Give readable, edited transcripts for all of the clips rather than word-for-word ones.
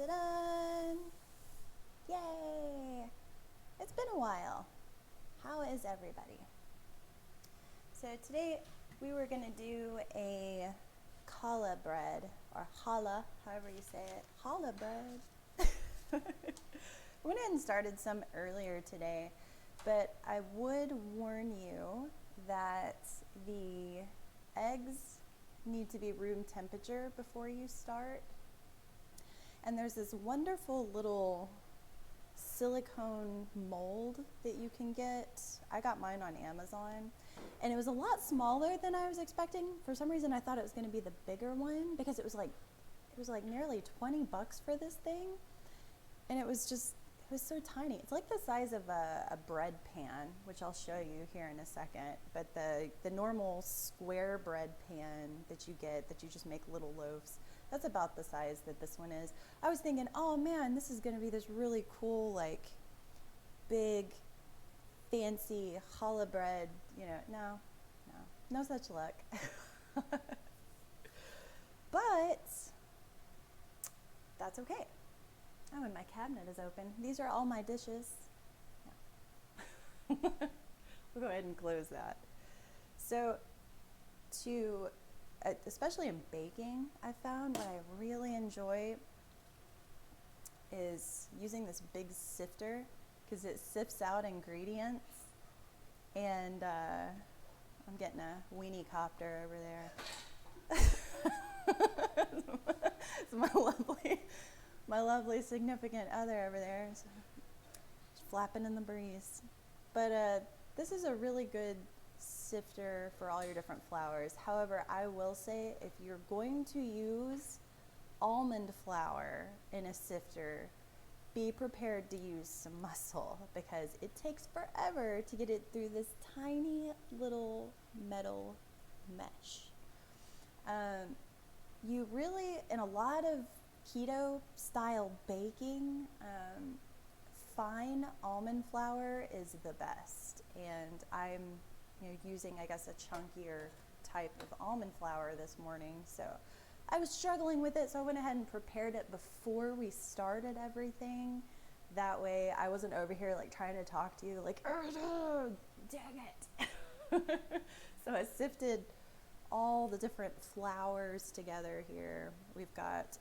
Da-da! Yay! It's been a while. How is everybody? So today we were going to do a challah bread, or challah, however you say it. Challah bread. I went ahead and started some earlier today, but I would warn you that the eggs need to be room temperature before you start. And there's this wonderful little silicone mold that you can get. I got mine on Amazon, and it was a lot smaller than I was expecting. For some reason I thought it was going to be the bigger one, because it was like nearly $20 for this thing, and it was so tiny. It's like the size of a bread pan, which I'll show you here in a second. But the normal square bread pan that you get, that you just make little loaves, that's about the size that this one is. I was thinking, oh man, this is going to be this really cool, like, big, fancy challah bread. No such luck. But that's okay. Oh, and my cabinet is open. These are all my dishes. Yeah. We'll go ahead and close that. So especially in baking, I found what I really enjoy is using this big sifter, because it sifts out ingredients. And I'm getting a weenie copter over there. It's my lovely significant other over there, so just flapping in the breeze. But this is a really good sifter for all your different flours. However, I will say, if you're going to use almond flour in a sifter, be prepared to use some muscle, because it takes forever to get it through this tiny little metal mesh. You really, in a lot of keto style baking, fine almond flour is the best, and I'm using, I guess, a chunkier type of almond flour this morning. So I was struggling with it, so I went ahead and prepared it before we started everything. That way I wasn't over here like trying to talk to you like, dang it. So I sifted all the different flours together here.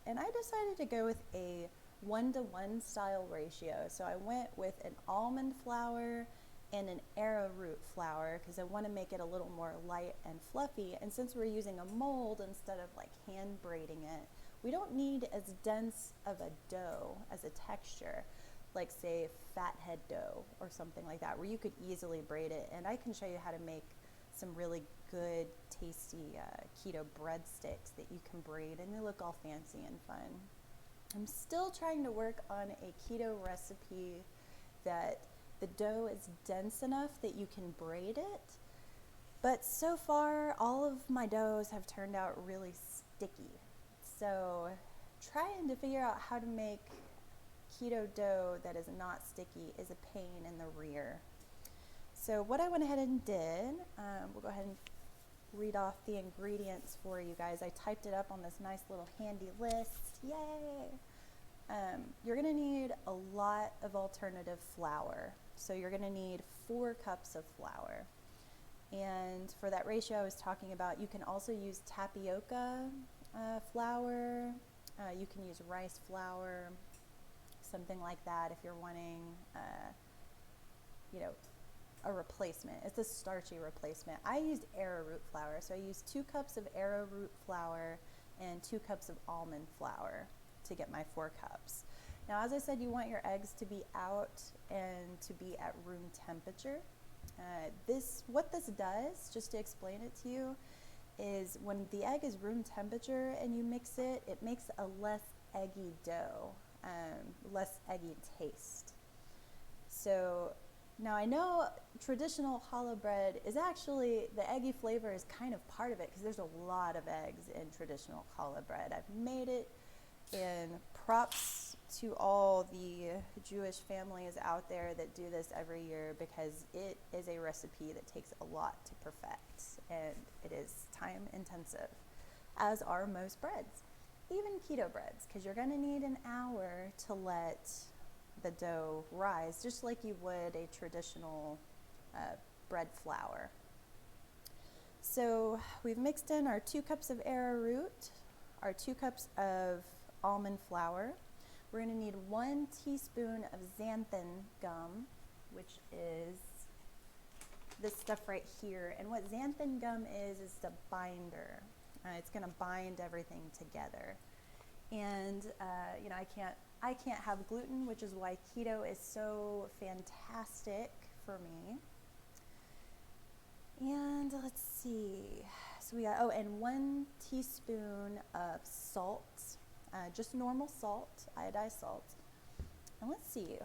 And I decided to go with a 1-to-1 style ratio. So I went with an almond flour and an arrowroot flour, because I want to make it a little more light and fluffy. And since we're using a mold instead of like hand braiding it, we don't need as dense of a dough as a texture, like say fathead dough or something like that, where you could easily braid it. And I can show you how to make some really good, tasty keto breadsticks that you can braid, and they look all fancy and fun. I'm still trying to work on a keto recipe that the dough is dense enough that you can braid it, but so far all of my doughs have turned out really sticky. So trying to figure out how to make keto dough that is not sticky is a pain in the rear. So what I went ahead and did, we'll go ahead and read off the ingredients for you guys. I typed it up on this nice little handy list. Yay! You're going to need a lot of alternative flour. So you're going to need 4 cups of flour. And for that ratio I was talking about, you can also use tapioca flour. You can use rice flour, something like that, if you're wanting, a replacement. It's a starchy replacement. I used arrowroot flour, so I used 2 cups of arrowroot flour and 2 cups of almond flour to get my 4 cups. Now, as I said, you want your eggs to be out and to be at room temperature. What this does, just to explain it to you, is when the egg is room temperature and you mix it, it makes a less eggy dough, less eggy taste. So now I know traditional challah bread is actually, the eggy flavor is kind of part of it, because there's a lot of eggs in traditional challah bread. I've made it, and props to all the Jewish families out there that do this every year, because it is a recipe that takes a lot to perfect, and it is time intensive, as are most breads. even keto breads, because you're going to need an hour to let the dough rise, just like you would a traditional bread flour. So we've mixed in our 2 cups of arrowroot, our 2 cups of almond flour. We're going to need 1 teaspoon of xanthan gum, which is this stuff right here. And what xanthan gum is a binder. It's going to bind everything together. And you know, I can't have gluten, which is why keto is so fantastic for me. And let's see. So we got, and 1 teaspoon of salt, just normal salt, iodized salt. And let's see.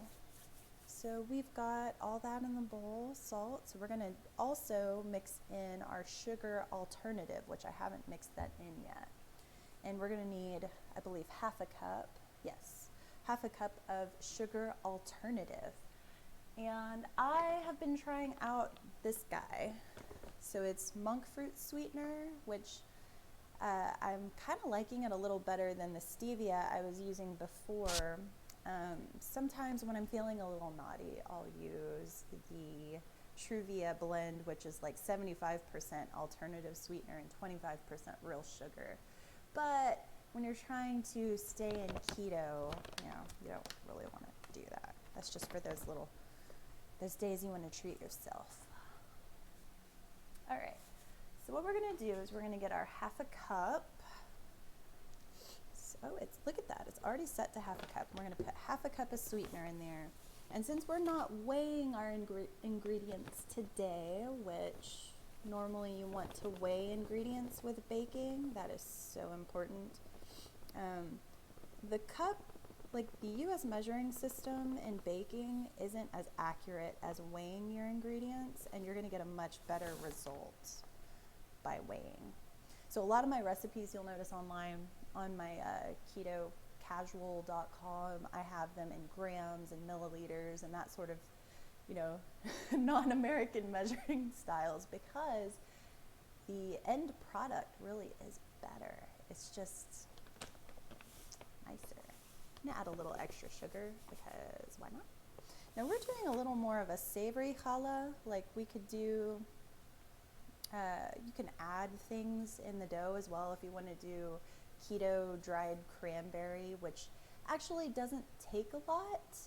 So we've got all that in the bowl, salt. So we're gonna also mix in our sugar alternative, which I haven't mixed that in yet. And we're gonna need, I believe, half a cup of sugar alternative. And I have been trying out this guy. So it's monk fruit sweetener, which I'm kind of liking it a little better than the stevia I was using before. Sometimes when I'm feeling a little naughty, I'll use the Truvia blend, which is like 75% alternative sweetener and 25% real sugar. But when you're trying to stay in keto, you know, you don't really want to do that. That's just for those days you want to treat yourself. All right, so what we're gonna do is we're gonna get our half a cup. So look at that, it's already set to half a cup. We're gonna put half a cup of sweetener in there. And since we're not weighing our ingredients today, which normally you want to weigh ingredients with baking, that is so important. The cup, like the US measuring system in baking isn't as accurate as weighing your ingredients, and you're going to get a much better result by weighing. So a lot of my recipes you'll notice online on my ketocasual.com, I have them in grams and milliliters and that sort of, you know, non-American measuring styles, because the end product really is better. It's just nicer. I'm gonna add a little extra sugar because why not? Now we're doing a little more of a savory challah. Like we could do, you can add things in the dough as well if you want to do keto dried cranberry, which actually doesn't take a lot.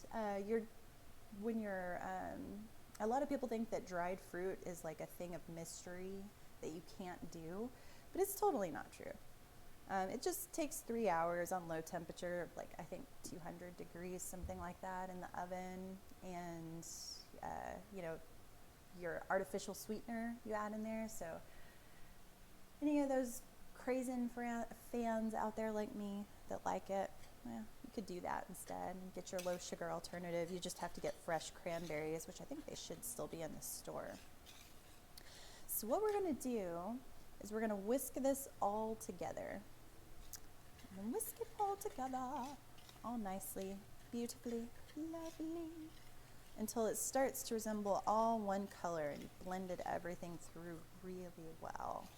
A lot of people think that dried fruit is like a thing of mystery that you can't do, but it's totally not true. It just takes 3 hours on low temperature, like I think 200 degrees, something like that, in the oven. And, you know, your artificial sweetener you add in there. So any of those Craisin fans out there like me that like it, well, you could do that instead and get your low sugar alternative. You just have to get fresh cranberries, which I think they should still be in the store. So what we're going to do is we're going to whisk this all together. And whisk it all together, all nicely, beautifully, lovely, until it starts to resemble all one color and blended everything through really well.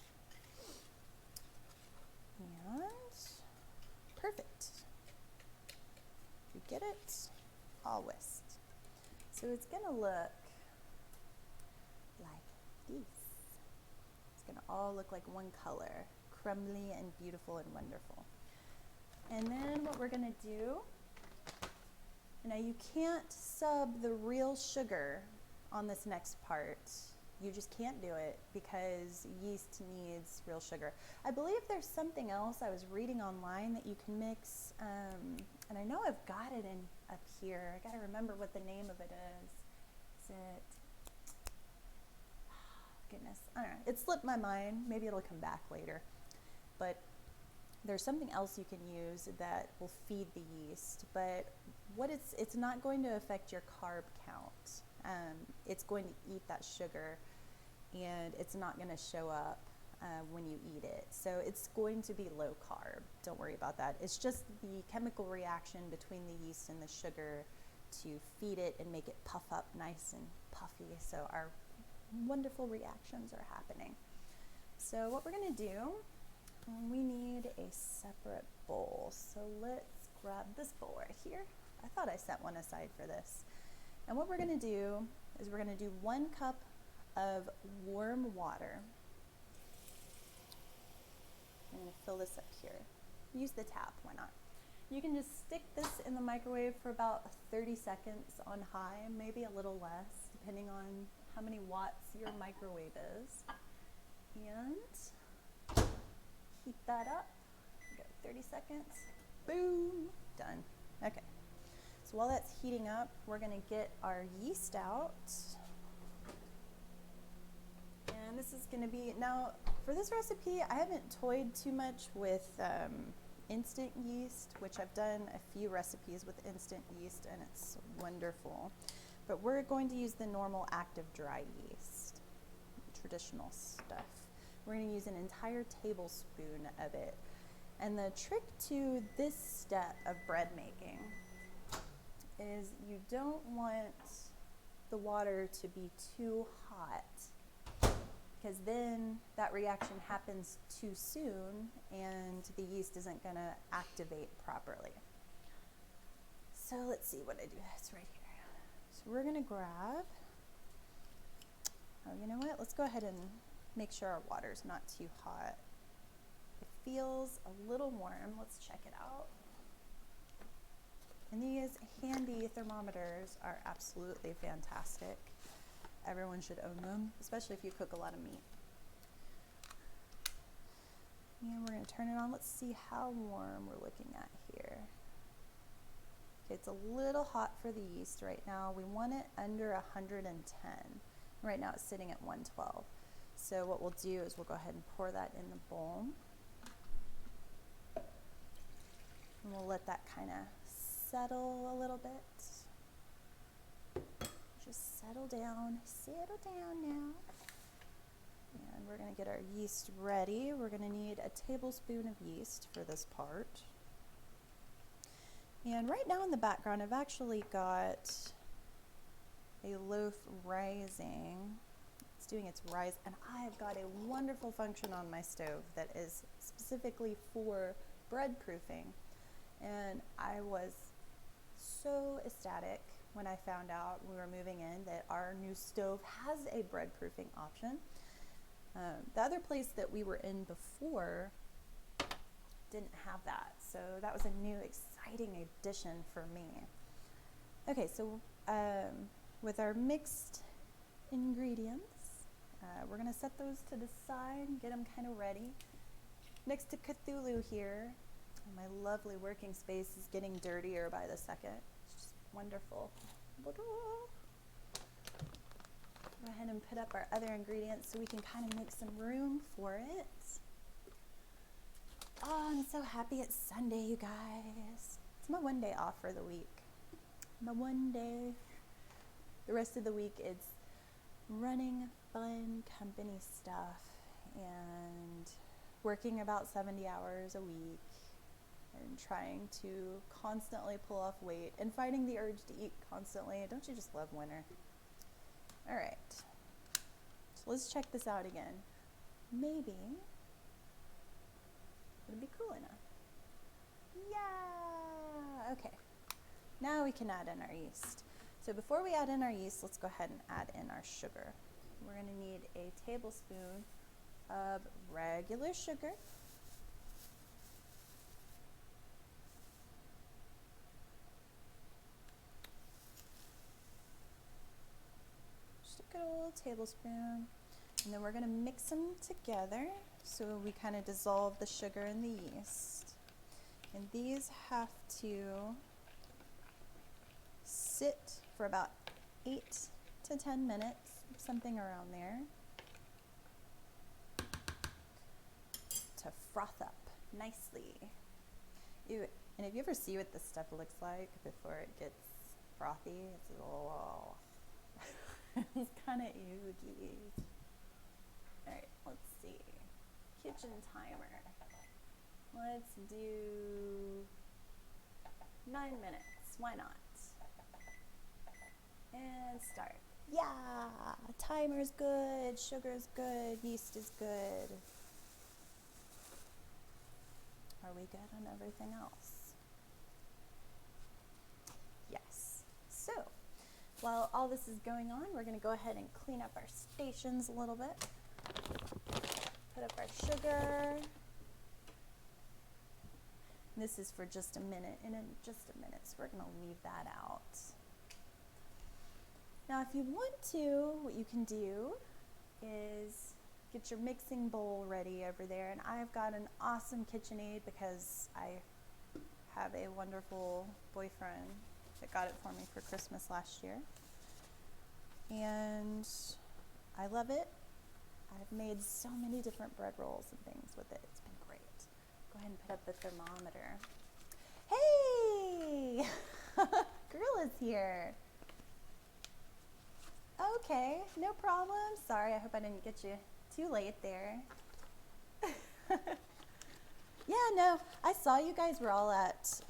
And perfect. You get it? All whisked. So it's going to look like this. It's going to all look like one color, crumbly and beautiful and wonderful. And then what we're going to do, now you can't sub the real sugar on this next part. You just can't do it because yeast needs real sugar. I believe there's something else I was reading online that you can mix, and I know I've got it in up here. I got to remember what the name of it is. Is it? Oh, goodness, I don't know. It slipped my mind. Maybe it'll come back later. But there's something else you can use that will feed the yeast, but it's not going to affect your carb count. It's going to eat that sugar, and it's not going to show up when you eat it. So it's going to be low carb. Don't worry about that. It's just the chemical reaction between the yeast and the sugar to feed it and make it puff up nice and puffy. So our wonderful reactions are happening. So what we're going to do And we need a separate bowl. So let's grab this bowl right here. I thought I set one aside for this. And what we're gonna do is we're gonna do 1 cup of warm water. I'm gonna fill this up here. Use the tap, why not? You can just stick this in the microwave for about 30 seconds on high, maybe a little less, depending on how many watts your microwave is. And heat that up. Go 30 seconds. Boom, done. Okay. So while that's heating up, we're gonna get our yeast out. And this is gonna be, now for this recipe, I haven't toyed too much with instant yeast, which I've done a few recipes with instant yeast and it's wonderful. But we're going to use the normal active dry yeast, traditional stuff. We're going to use an entire tablespoon of it. And the trick to this step of bread making is you don't want the water to be too hot, because then that reaction happens too soon and the yeast isn't going to activate properly. So let's see what I do. It's right here. So we're going to grab, oh, you know what? Let's go ahead and make sure our water's not too hot. It feels a little warm. Let's check it out. And these handy thermometers are absolutely fantastic. Everyone should own them, especially if you cook a lot of meat. And we're going to turn it on. Let's see how warm we're looking at here. Okay, it's a little hot for the yeast right now. We want it under 110. Right now it's sitting at 112. So what we'll do is we'll go ahead and pour that in the bowl. And we'll let that kind of settle a little bit. Just settle down now. And we're gonna get our yeast ready. We're gonna need a tablespoon of yeast for this part. And right now in the background, I've actually got a loaf rising. It's doing its rise, and I've got a wonderful function on my stove that is specifically for bread proofing. And I was so ecstatic when I found out we were moving in that our new stove has a bread proofing option. The other place that we were in before didn't have that, so that was a new exciting addition for me. Okay, so with our mixed ingredients, we're gonna set those to the side, get them kind of ready. Next to Cthulhu here, my lovely working space is getting dirtier by the second. It's just wonderful. Go ahead and put up our other ingredients so we can kind of make some room for it. Oh, I'm so happy it's Sunday, you guys. It's my one day off for the week. My one day. The rest of the week it's running fun company stuff and working about 70 hours a week and trying to constantly pull off weight and fighting the urge to eat constantly. Don't you just love winter? All right, so let's check this out again. Maybe it'll be cool enough. Yeah, okay. Now we can add in our yeast. So before we add in our yeast, let's go ahead and add in our sugar. We're gonna need a tablespoon of regular sugar. Good old tablespoon, and then we're going to mix them together so we kind of dissolve the sugar and the yeast. And these have to sit for about 8 to 10 minutes, something around there, to froth up nicely. Ew. And if you ever see what this stuff looks like before it gets frothy, it's a little it's kind of oogie. All right, let's see. Kitchen timer. Let's do 9 minutes. Why not? And start. Yeah, timer's good, sugar's good, yeast is good. Are we good on everything else? Yes. So, while all this is going on, we're going to go ahead and clean up our stations a little bit. Put up our sugar. This is for just a minute, and in just a minute, so we're going to leave that out. Now, if you want to, what you can do is get your mixing bowl ready over there, and I've got an awesome KitchenAid because I have a wonderful boyfriend that got it for me for Christmas last year, and I love it. I've made so many different bread rolls and things with it. It's been great. Go ahead and put up the thermometer. Hey! Girl is here. Okay, no problem. Sorry, I hope I didn't get you too late there. Yeah, no, I saw you guys were all at,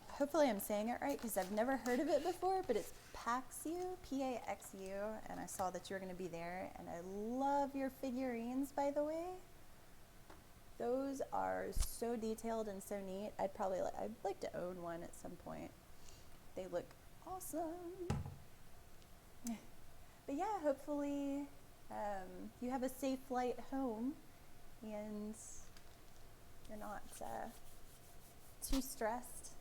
hopefully I'm saying it right because I've never heard of it before, but it's Paxu, P-A-X-U, and I saw that you were going to be there, and I love your figurines, by the way. Those are so detailed and so neat. I'd like to own one at some point. They look awesome. But yeah, hopefully you have a safe flight home and you're not too stressed.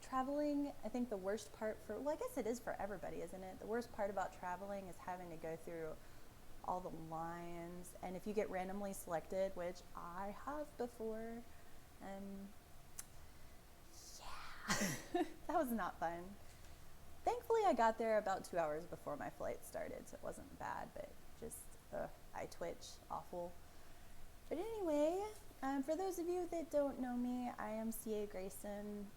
Traveling, I think the worst part I guess it is for everybody, isn't it? The worst part about traveling is having to go through all the lines, and if you get randomly selected, which I have before, yeah, that was not fun. Thankfully, I got there about 2 hours before my flight started, so it wasn't bad, but just, I twitch, awful. But anyway, for those of you that don't know me, I am C.A. Grayson.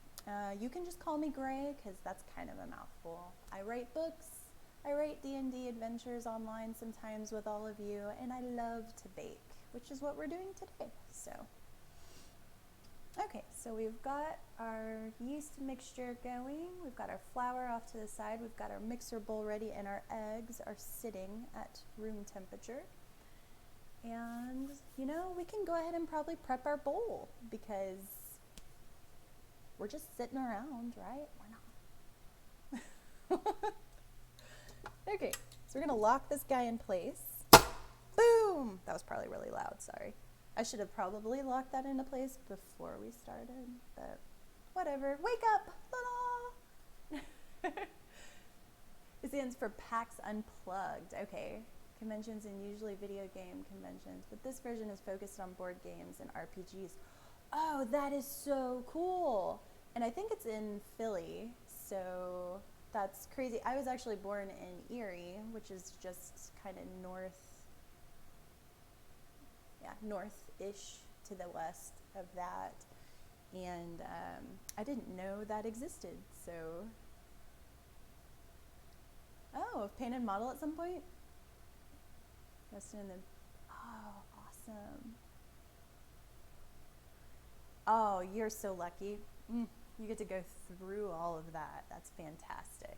You can just call me Gray, because that's kind of a mouthful. I write books, I write D&D adventures online sometimes with all of you, and I love to bake, which is what we're doing today, so. Okay, so we've got our yeast mixture going, we've got our flour off to the side, we've got our mixer bowl ready, and our eggs are sitting at room temperature. And, you know, we can go ahead and probably prep our bowl, because we're just sitting around, right? We're not. Okay, so we're gonna lock this guy in place. Boom! That was probably really loud, sorry. I should have probably locked that into place before we started, but whatever. Wake up! Ta-da! It stands for PAX Unplugged. Okay, conventions and usually video game conventions, but this version is focused on board games and RPGs. Oh, that is so cool! And I think it's in Philly, so that's crazy. I was actually born in Erie, which is just kind of north-ish to the west of that. And I didn't know that existed, so. Oh, paint and model at some point? That's in the, oh, awesome. Oh, you're so lucky. You get to go through all of that. That's fantastic.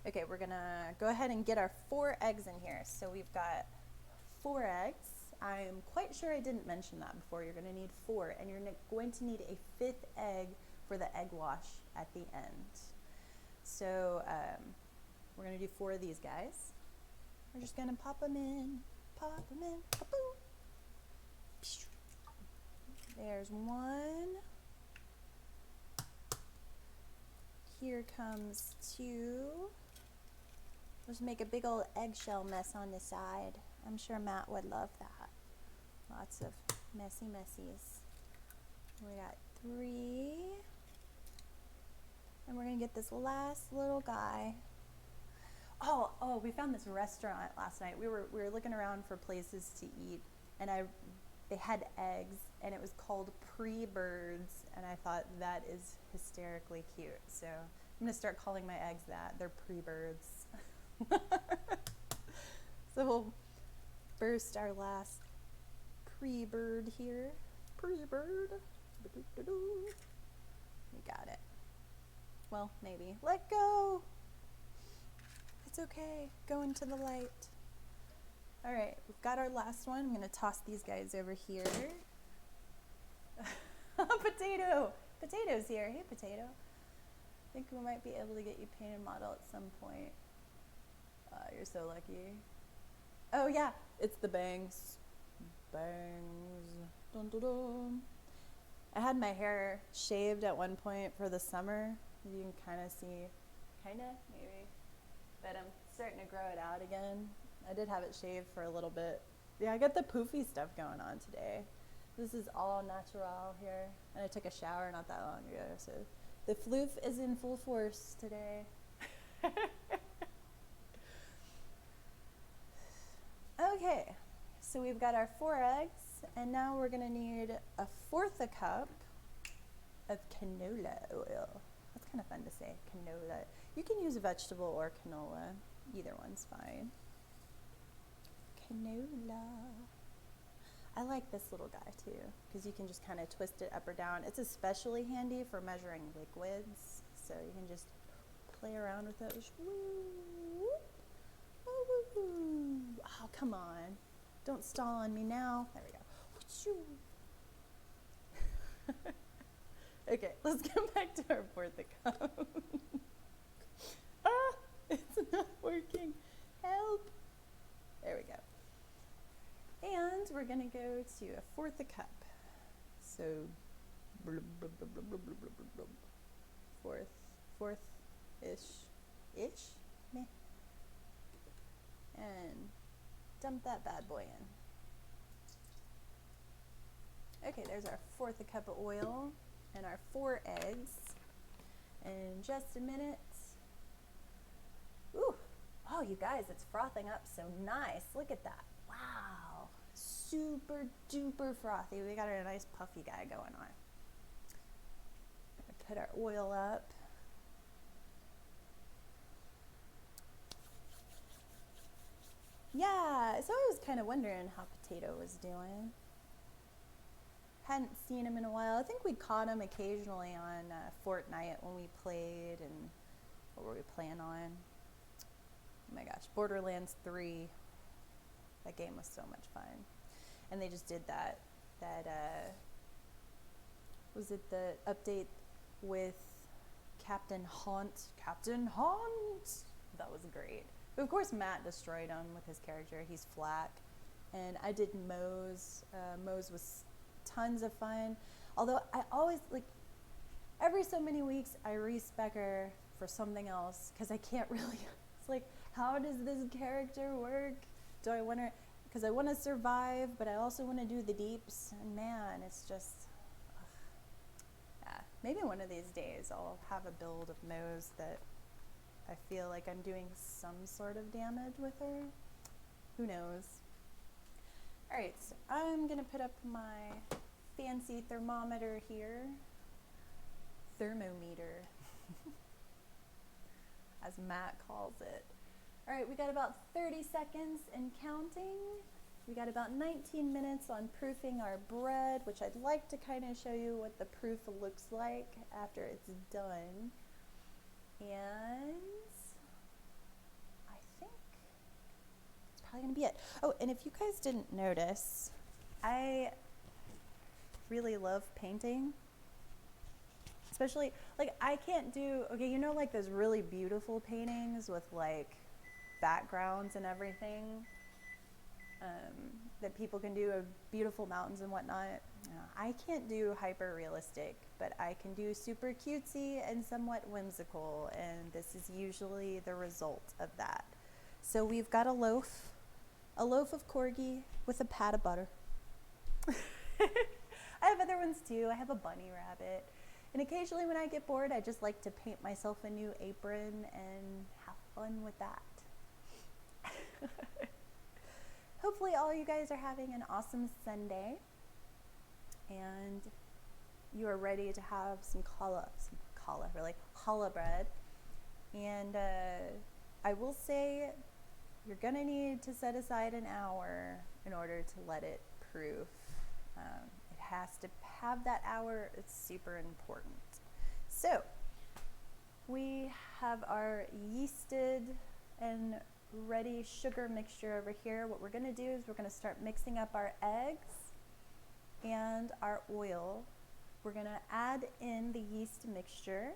Okay, we're gonna go ahead and get our 4 eggs in here. So we've got 4 eggs. I'm quite sure I didn't mention that before. You're gonna need 4, and you're going to need a 5th egg for the egg wash at the end. So we're gonna do 4 of these guys. We're just gonna pop them in, ka-boom. There's 1. Here comes 2. Just make a big old eggshell mess on the side. I'm sure Matt would love that. Lots of messy messies. We got 3. And we're gonna get this last little guy. Oh, we found this restaurant last night. We were looking around for places to eat, and they had eggs, and it was called Pre-Birds, and I thought that is hysterically cute. So I'm gonna start calling my eggs that. They're Pre-Birds. So we'll burst our last pre-bird here. Pre-bird. We got it. Well, maybe. Let go. It's okay. Go into the light. All right, we've got our last one. I'm going to toss these guys over here. Potato! Potato's here. Hey, Potato. I think we might be able to get you painted model at some point. You're so lucky. Oh yeah, it's the bangs. Bangs. Dun, dun, dun. I had my hair shaved at one point for the summer. You can kind of see, maybe. But I'm starting to grow it out again. I did have it shaved for a little bit. Yeah, I got the poofy stuff going on today. This is all natural here. And I took a shower not that long ago, so the floof is in full force today. Okay, so we've got our 4 eggs, and now we're gonna need 1/4 cup of canola oil. That's kind of fun to say, canola. You can use vegetable or canola. Either one's fine. Canola. I like this little guy too, because you can just kind of twist it up or down. It's especially handy for measuring liquids, so you can just play around with those. Oh, come on. Don't stall on me now. There we go. Okay, let's get back to our 1/4 cup. Ah, it's not working. Help. There we go. And we're going to go to 1/4 cup. So, 4th-ish, meh. And dump that bad boy in. Okay, there's our 1/4 cup of oil and our 4 eggs. And in just a minute, ooh, oh you guys, it's frothing up so nice. Look at that. Wow, super duper frothy. We got a nice puffy guy going on. Put our oil up. Yeah, so I was kind of wondering how Potato was doing. Hadn't seen him in a while. I think we caught him occasionally on Fortnite when we played, and what were we playing on? Oh my gosh, Borderlands 3. That game was so much fun. And they just did that was it the update with Captain Hunt? Captain Hunt! That was great. But of course Matt destroyed him with his character. He's Flack. And I did Mose. Mose was tons of fun. Although I always, like, every so many weeks I respec her for something else because I can't really, it's like, how does this character work? Do I want to, because I want to survive, but I also want to do the deeps, and man, it's just, yeah. Maybe one of these days I'll have a build of Mose that I feel like I'm doing some sort of damage with her. Who knows? Alright, so I'm going to put up my fancy thermometer here. Thermometer, as Matt calls it. Alright, we got about 30 seconds and counting. We got about 19 minutes on proofing our bread, which I'd like to kind of show you what the proof looks like after it's done. And I think it's probably going to be it. Oh, and if you guys didn't notice, I really love painting. Especially, like, I can't do, okay, you know, like those really beautiful paintings with like backgrounds and everything that people can do of beautiful mountains and whatnot. I can't do hyper realistic, but I can do super cutesy and somewhat whimsical, and this is usually the result of that. So we've got a loaf of corgi with a pat of butter. I have other ones too. I have a bunny rabbit. And occasionally when I get bored, I just like to paint myself a new apron and have fun with that. Hopefully all you guys are having an awesome Sunday and you are ready to have some challah bread. And I will say you're gonna need to set aside an hour in order to let it proof. It has to have that hour. It's super important. So we have our yeasted and ready sugar mixture over here. What we're going to do is we're going to start mixing up our eggs and our oil we're gonna add in the yeast mixture,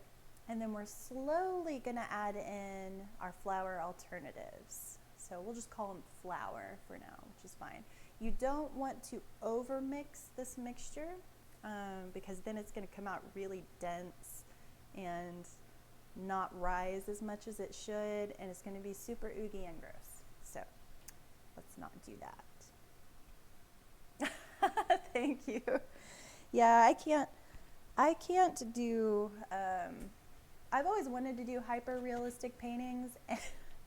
and then we're slowly gonna add in our flour alternatives. So we'll just call them flour for now, which is fine. You don't want to over mix this mixture because then it's gonna come out really dense and not rise as much as it should, and it's gonna be super oogy and gross. So let's not do that. Thank you. Yeah, I can't do, I've always wanted to do hyper realistic paintings,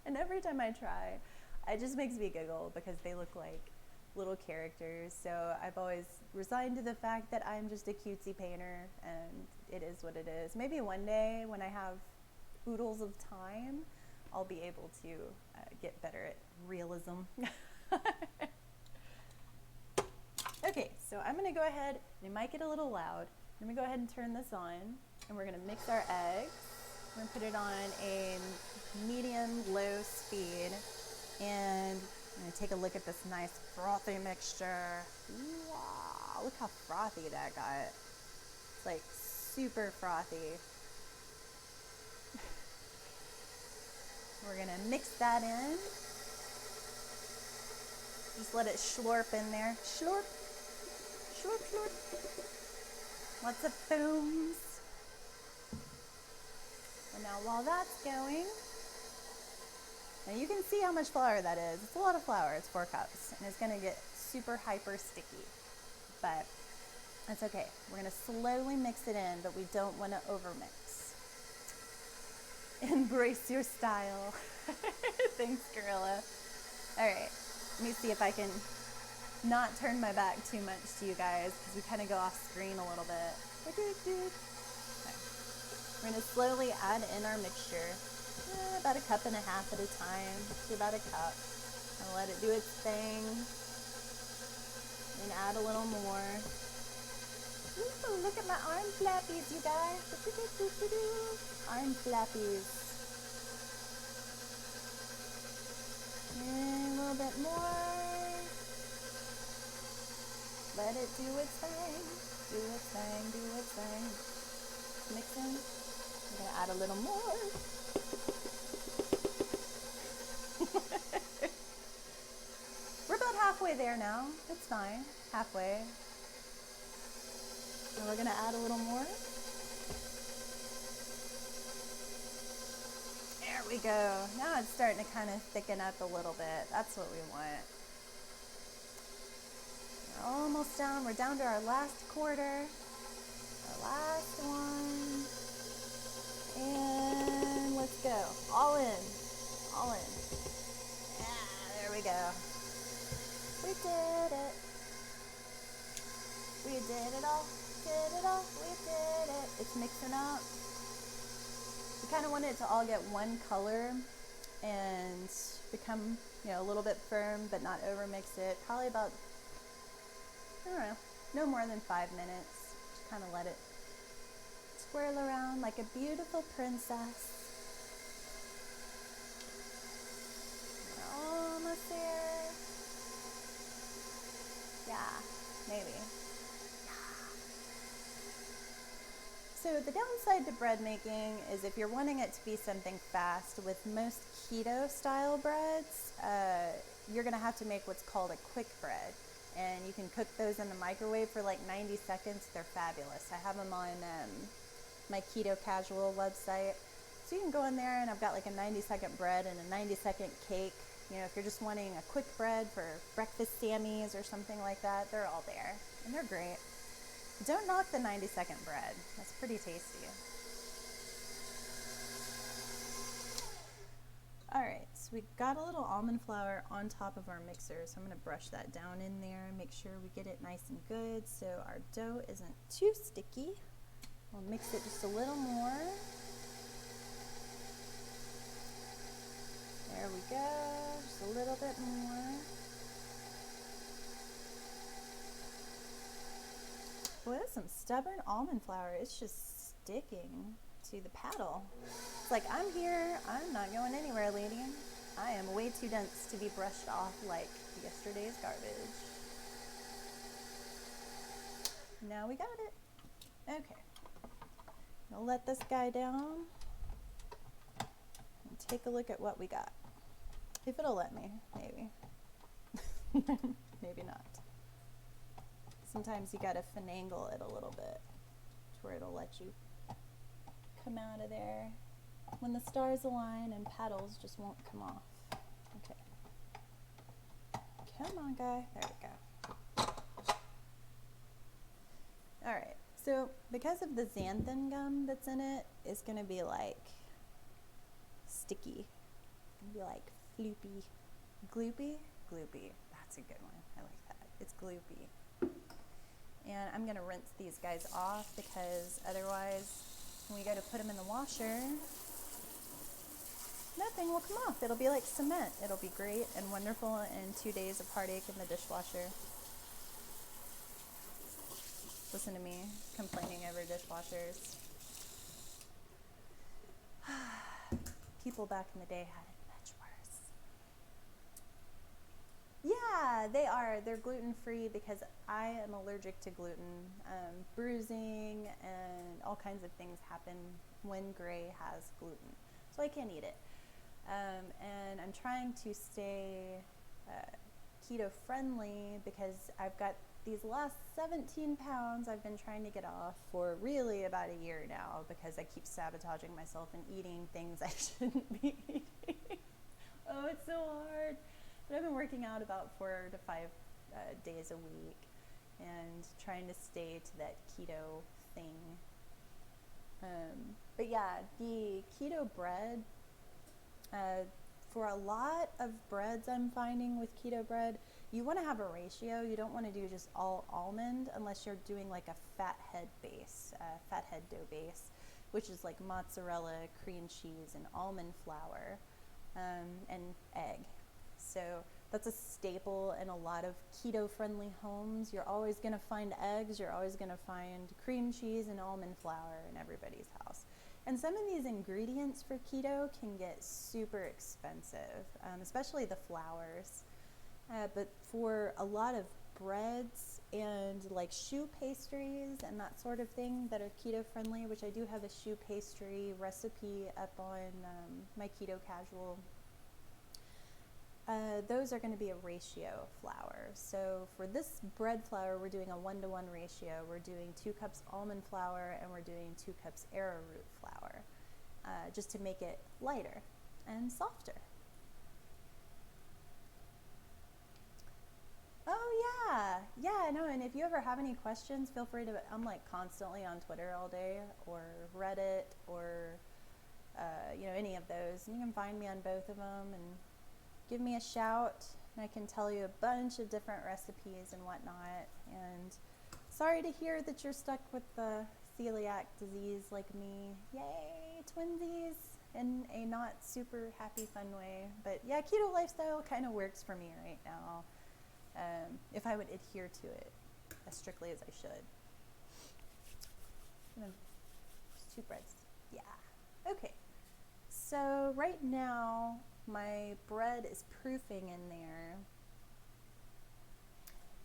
and every time I try, it just makes me giggle because they look like little characters. So I've always resigned to the fact that I'm just a cutesy painter, and it is what it is. Maybe one day when I have oodles of time, I'll be able to get better at realism. Okay, so I'm gonna go ahead, and it might get a little loud. I'm gonna go ahead and turn this on, and we're gonna mix our eggs. We're gonna put it on a medium-low speed, and I'm gonna take a look at this nice frothy mixture. Wow, look how frothy that got. It's like super frothy. We're gonna mix that in. Just let it slurp in there. Slurp, slurp, slurp. Lots of foams. And now while that's going, now you can see how much flour that is. It's a lot of flour, it's 4 cups, and it's gonna get super hyper sticky, but that's okay. We're gonna slowly mix it in, but we don't wanna overmix. Embrace your style. Thanks, Gorilla. All right, let me see if I can not turn my back too much to you guys, because we kind of go off screen a little bit. Okay. We're gonna slowly add in our mixture, about 1.5 cups at a time, to about 1 cup, and let it do its thing, and add a little more. Ooh, look at my arm flappies, you guys. Arm flappies. And a little bit more. Let it do its thing. Do its thing, do its thing. Mixing. I'm gonna add a little more. We're about halfway there now. It's fine. Halfway. And we're gonna add a little more. There we go. Now it's starting to kind of thicken up a little bit. That's what we want. We're almost done. We're down to our last quarter. Our last one. And let's go. All in. All in. Yeah, there we go. We did it. We did it all. Did it all. We did it. It's mixing up. We kind of want it to all get one color and become, a little bit firm, but not overmix it. Probably about, I don't know, no more than 5 minutes. Just kind of let it swirl around like a beautiful princess. We're almost there. Yeah, maybe. So the downside to bread making is if you're wanting it to be something fast, with most keto style breads, you're gonna have to make what's called a quick bread. And you can cook those in the microwave for like 90 seconds. They're fabulous. I have them on my Keto Casual website. So you can go in there, and I've got like a 90-second bread and a 90-second cake. If you're just wanting a quick bread for breakfast Sammys or something like that, they're all there, and they're great. Don't knock the 90-second bread. That's pretty tasty. All right, so we got a little almond flour on top of our mixer, so I'm gonna brush that down in there and make sure we get it nice and good so our dough isn't too sticky. We'll mix it just a little more. There we go, just a little bit more. Boy, that's some stubborn almond flour. It's just sticking to the paddle. It's like, I'm here, I'm not going anywhere, lady. I am way too dense to be brushed off like yesterday's garbage. Now we got it. Okay, I'll let this guy down and take a look at what we got. If it'll let me, maybe. Maybe not. Sometimes you gotta finagle it a little bit to where it'll let you come out of there. When the stars align and petals just won't come off. Okay. Come on, guy. There we go. Alright, so because of the xanthan gum that's in it, it's gonna be like sticky. It's gonna be like floopy. Gloopy? Gloopy. That's a good one. I like that. It's gloopy. And I'm gonna rinse these guys off because otherwise when we go to put them in the washer, nothing will come off. It'll be like cement. It'll be great and wonderful in 2 days of heartache in the dishwasher. Listen to me complaining over dishwashers. People back in the day had it much worse. Yeah, they are. They're gluten-free because I am allergic to gluten. Bruising and all kinds of things happen when gray has gluten. So I can't eat it. And I'm trying to stay keto friendly because I've got these last 17 pounds I've been trying to get off for really about a year now because I keep sabotaging myself and eating things I shouldn't be eating. Oh, it's so hard. But I've been working out about 4 to 5 days a week and trying to stay to that keto thing. But yeah, the keto bread, for a lot of breads I'm finding with keto bread, you want to have a ratio. You don't want to do just all almond unless you're doing like a fathead base, fathead dough base, which is like mozzarella, cream cheese, and almond flour, and egg. So that's a staple in a lot of keto-friendly homes. You're always going to find eggs. You're always going to find cream cheese and almond flour in everybody's house. And some of these ingredients for keto can get super expensive, especially the flours. But for a lot of breads and like choux pastries and that sort of thing that are keto friendly, which I do have a choux pastry recipe up on my Keto Casual, those are going to be a ratio of flour. So for this bread flour, we're doing a 1-to-1 ratio. We're doing 2 cups almond flour and we're doing 2 cups arrowroot flour, just to make it lighter and softer. Oh yeah, no, and if you ever have any questions, feel free to, I'm like constantly on Twitter all day, or Reddit, or any of those, and you can find me on both of them, and give me a shout, and I can tell you a bunch of different recipes and whatnot. And sorry to hear that you're stuck with the celiac disease like me. Yay, twinsies, in a not super happy fun way. But yeah, keto lifestyle kind of works for me right now. If I would adhere to it as strictly as I should. Just 2 breads. Yeah. Okay. So right now, my bread is proofing in there.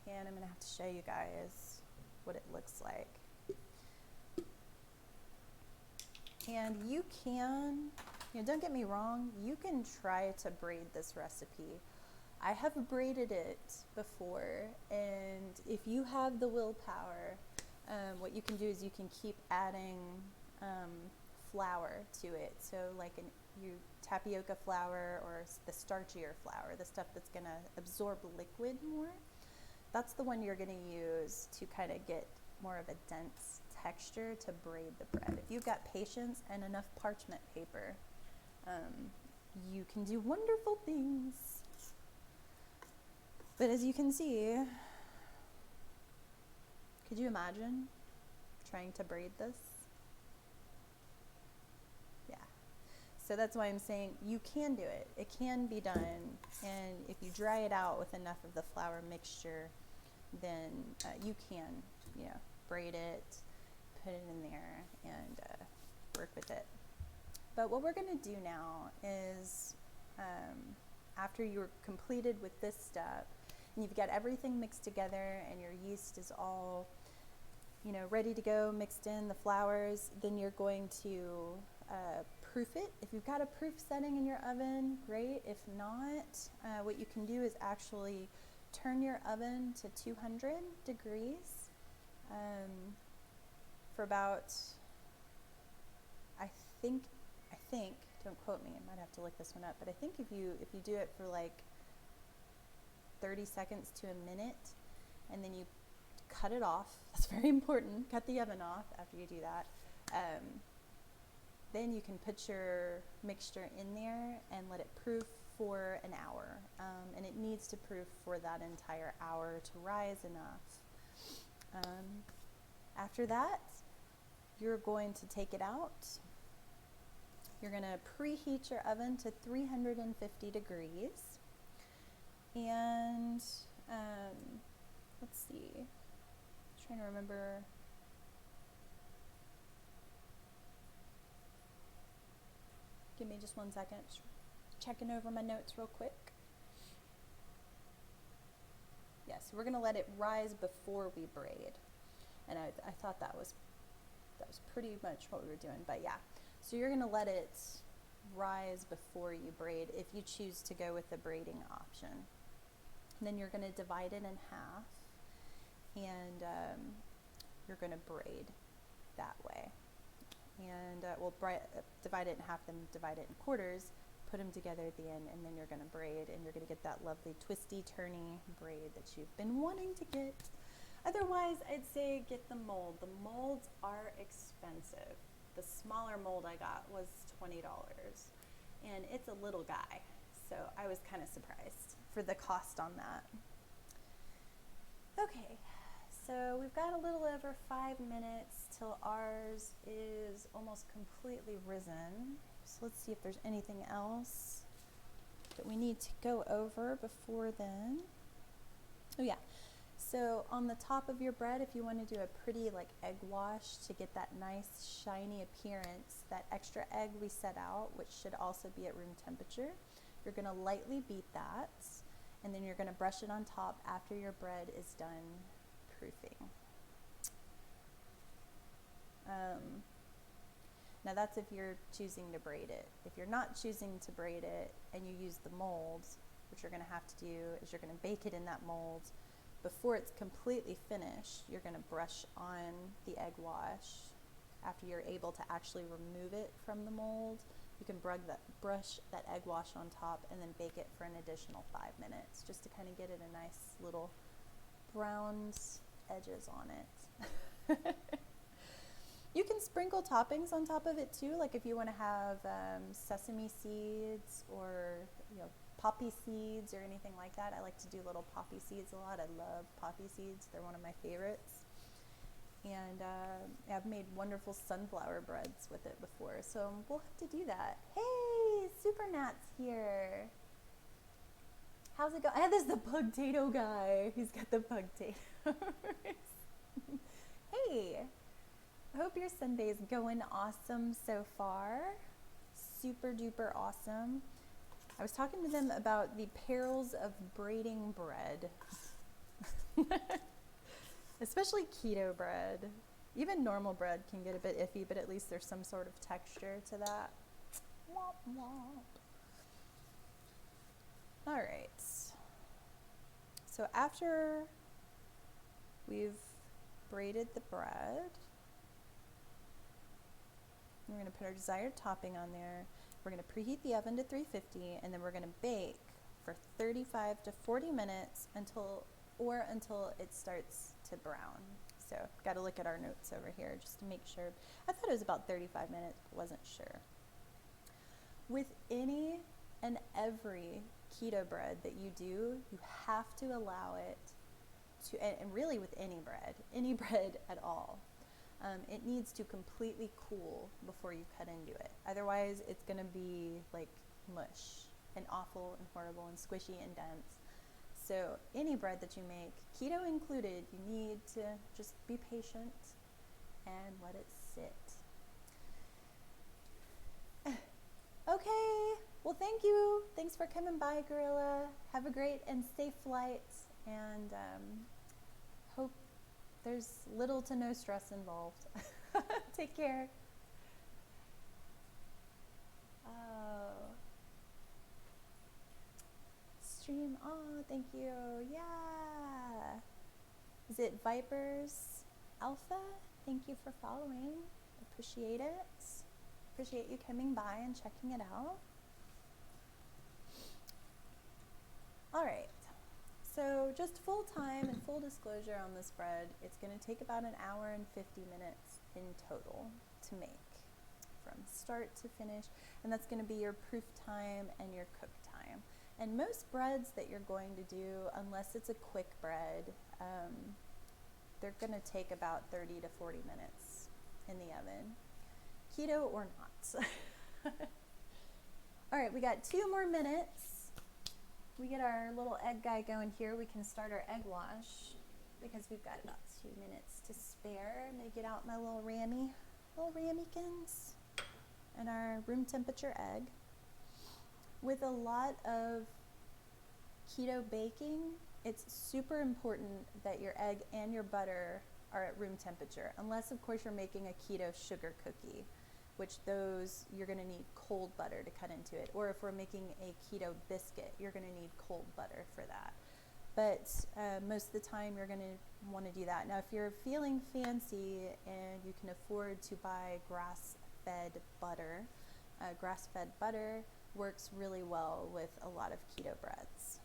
And I'm going to have to show you guys what it looks like. And you can, don't get me wrong, you can try to braid this recipe. I have braided it before, and if you have the willpower, what you can do is you can keep adding flour to it. So like tapioca flour or the starchier flour, the stuff that's going to absorb liquid more. That's the one you're going to use to kind of get more of a dense texture to braid the bread. If you've got patience and enough parchment paper, you can do wonderful things. But as you can see, could you imagine trying to braid this? Yeah. So that's why I'm saying you can do it. It can be done. And if you dry it out with enough of the flour mixture, then you can, braid it, put it in there, and work with it. But what we're going to do now is, after you're completed with this step, and you've got everything mixed together and your yeast is all ready to go, mixed in the flours, then you're going to proof it. If you've got a proof setting in your oven, great. If not, what you can do is actually turn your oven to 200 degrees for about, I think, don't quote me, I might have to look this one up, but I think if you do it for like 30 seconds to a minute, and then you cut it off, that's very important, cut the oven off after you do that, then you can put your mixture in there and let it proof for an hour, and it needs to proof for that entire hour to rise enough. After that, you're going to take it out. You're going to preheat your oven to 350 degrees, and let's see, I'm trying to remember. Give me just 1 second, just checking over my notes real quick. Yes, we're going to let it rise before we braid, and I thought that was pretty much what we were doing, but yeah. So you're going to let it rise before you braid if you choose to go with the braiding option. And then you're going to divide it in half, and you're going to braid that way. And we'll divide it in half, then divide it in quarters, put them together at the end, and then you're going to braid, and you're going to get that lovely twisty, turny braid that you've been wanting to get. Otherwise, I'd say get the mold. The molds are expensive. The smaller mold I got was $20, and it's a little guy, so I was kind of surprised for the cost on that. Okay, so we've got a little over 5 minutes till ours is almost completely risen. So let's see if there's anything else that we need to go over before then. Oh yeah. So on the top of your bread, if you want to do a pretty like egg wash to get that nice shiny appearance, that extra egg we set out, which should also be at room temperature, you're going to lightly beat that, and then you're going to brush it on top after your bread is done proofing. Now that's if you're choosing to braid it. If you're not choosing to braid it and you use the mold, what you're going to have to do is you're going to bake it in that mold. Before it's completely finished, you're going to brush on the egg wash. After you're able to actually remove it from the mold, you can brush that egg wash on top and then bake it for an additional 5 minutes, just to kind of get it a nice little browned edges on it. You can sprinkle toppings on top of it too, like if you want to have sesame seeds or poppy seeds or anything like that. I like to do little poppy seeds a lot. I love poppy seeds. They're one of my favorites. And I've made wonderful sunflower breads with it before, so we'll have to do that. Hey, Super Nat's here. How's it going? Ah, there's the Pugtato guy. He's got the Pugtato. Hey, I hope your Sunday's going awesome so far. Super duper awesome. I was talking to them about the perils of braiding bread. Especially keto bread. Even normal bread can get a bit iffy, but at least there's some sort of texture to that. Womp womp. All right. So after we've braided the bread, we're going to put our desired topping on there. We're going to preheat the oven to 350, and then we're going to bake for 35 to 40 minutes until it starts to brown. So got to look at our notes over here just to make sure. I thought it was about 35 minutes, but wasn't sure. With any and every keto bread that you do, you have to allow it to, and really with any bread at all, it needs to completely cool before you cut into it. Otherwise, it's going to be like mush and awful and horrible and squishy and dense. So any bread that you make, keto included, you need to just be patient and let it sit. Okay, well thank you. Thanks for coming by, Gorilla. Have a great and safe flight, and hope There's little to no stress involved. Take care. Oh. Stream. Oh, thank you. Yeah. Is it Vipers Alpha? Thank you for following. Appreciate it. Appreciate you coming by and checking it out. All right. So just full time and full disclosure on this bread, it's going to take about an hour and 50 minutes in total to make from start to finish. And that's going to be your proof time and your cook time. And most breads that you're going to do, unless it's a quick bread, they're going to take about 30 to 40 minutes in the oven, keto or not. All right, we got 2 more minutes. We get our little egg guy going here. We can start our egg wash because we've got about 2 minutes to spare. I'm going to get out my little ramekins and our room temperature egg. With a lot of keto baking, it's super important that your egg and your butter are at room temperature, unless of course you're making a keto sugar cookie, which those you're going to need cold butter to cut into it. Or if we're making a keto biscuit, you're going to need cold butter for that. But most of the time you're going to want to do that. Now if you're feeling fancy and you can afford to buy grass-fed butter works really well with a lot of keto breads.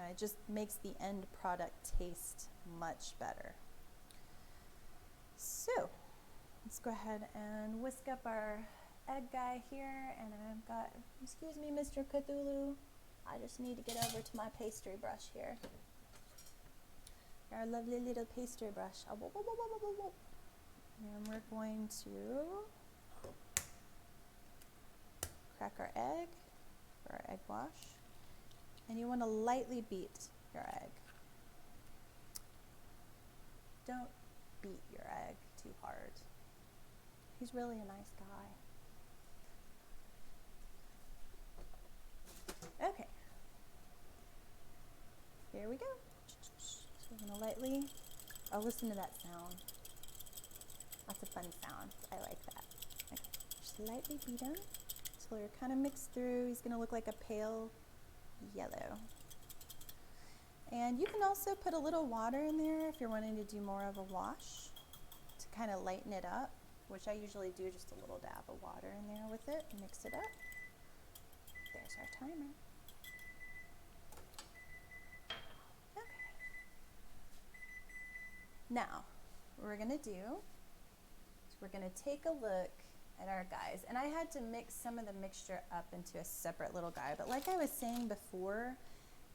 It just makes the end product taste much better. So let's go ahead and whisk up our egg guy here, and I've got, excuse me, Mr. Cthulhu, I just need to get over to my pastry brush here. Our lovely little pastry brush. And we're going to crack our egg for our egg wash. And you want to lightly beat your egg. Don't beat your egg too hard. He's really a nice guy. Okay. Here we go. So we're going to lightly, oh, listen to that sound. That's a fun sound. I like that. Okay. Just lightly beat him until they're kind of mixed through. He's going to look like a pale yellow. And you can also put a little water in there if you're wanting to do more of a wash to kind of lighten it up, which I usually do just a little dab of water in there with it and mix it up. There's our timer. Okay. Now, what we're going to do is we're going to take a look at our guys. And I had to mix some of the mixture up into a separate little guy. But like I was saying before,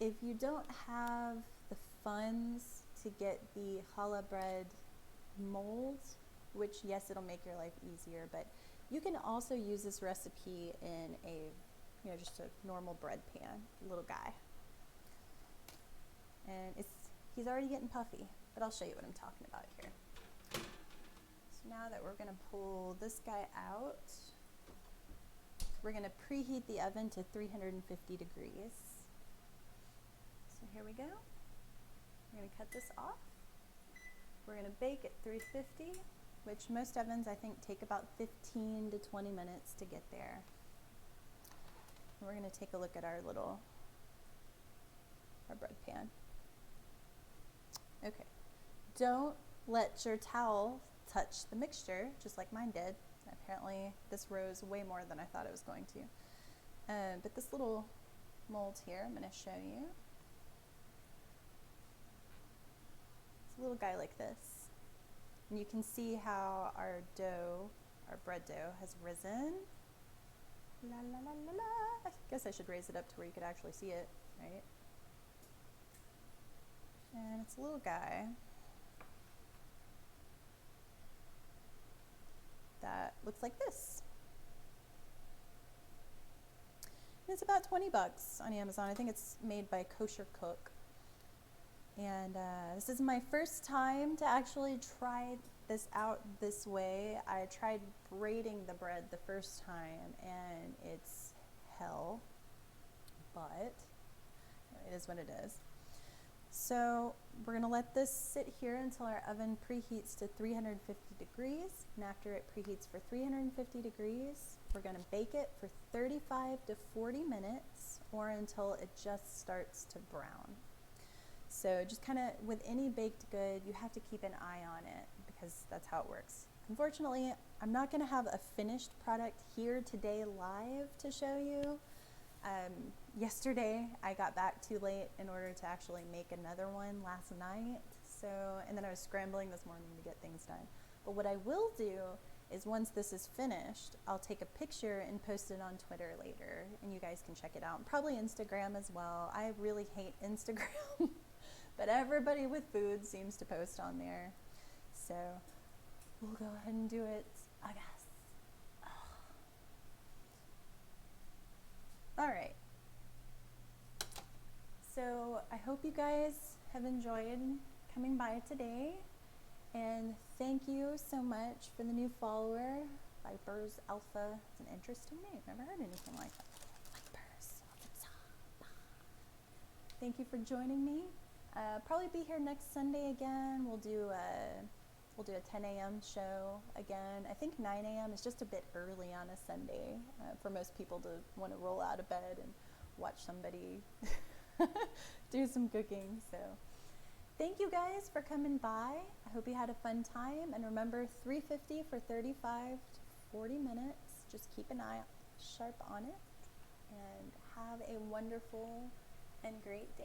if you don't have the funds to get the challah bread mold, which yes, it'll make your life easier, but you can also use this recipe in a, just a normal bread pan, little guy. And he's already getting puffy, but I'll show you what I'm talking about here. So now that we're going to pull this guy out, we're going to preheat the oven to 350 degrees. So here we go. We're going to cut this off. We're going to bake at 350, which most ovens I think take about 15 to 20 minutes to get there. And we're going to take a look at our bread pan. Okay, don't let your towel touch the mixture, just like mine did. Apparently this rose way more than I thought it was going to. But this little mold here, I'm going to show you. It's a little guy like this. And you can see how our bread dough has risen. La la la la la. I guess I should raise it up to where you could actually see it, right? And it's a little guy that looks like this. And it's about 20 bucks on Amazon. I think it's made by Kosher Cook. And this is my first time to actually try this out this way. I tried braiding the bread the first time and it's hell, but it is what it is. So we're gonna let this sit here until our oven preheats to 350 degrees. And after it preheats for 350 degrees, we're gonna bake it for 35 to 40 minutes or until it just starts to brown. So just kind of with any baked good, you have to keep an eye on it because that's how it works. Unfortunately, I'm not gonna have a finished product here today live to show you. Yesterday I got back too late in order to actually make another one last night. And then I was scrambling this morning to get things done. But what I will do is once this is finished, I'll take a picture and post it on Twitter later and you guys can check it out. And probably Instagram as well. I really hate Instagram, but everybody with food seems to post on there. So we'll go ahead and do it, I guess. All right. So I hope you guys have enjoyed coming by today. And thank you so much for the new follower, Vipers Alpha. It's an interesting name. Never heard anything like that. Vipers. Thank you for joining me. Probably be here next Sunday again. We'll do a 10 a.m. show again. I think 9 a.m. is just a bit early on a Sunday for most people to want to roll out of bed and watch somebody do some cooking. So thank you guys for coming by. I hope you had a fun time. And remember, 350 for 35 to 40 minutes. Just keep an eye sharp on it. And have a wonderful and great day.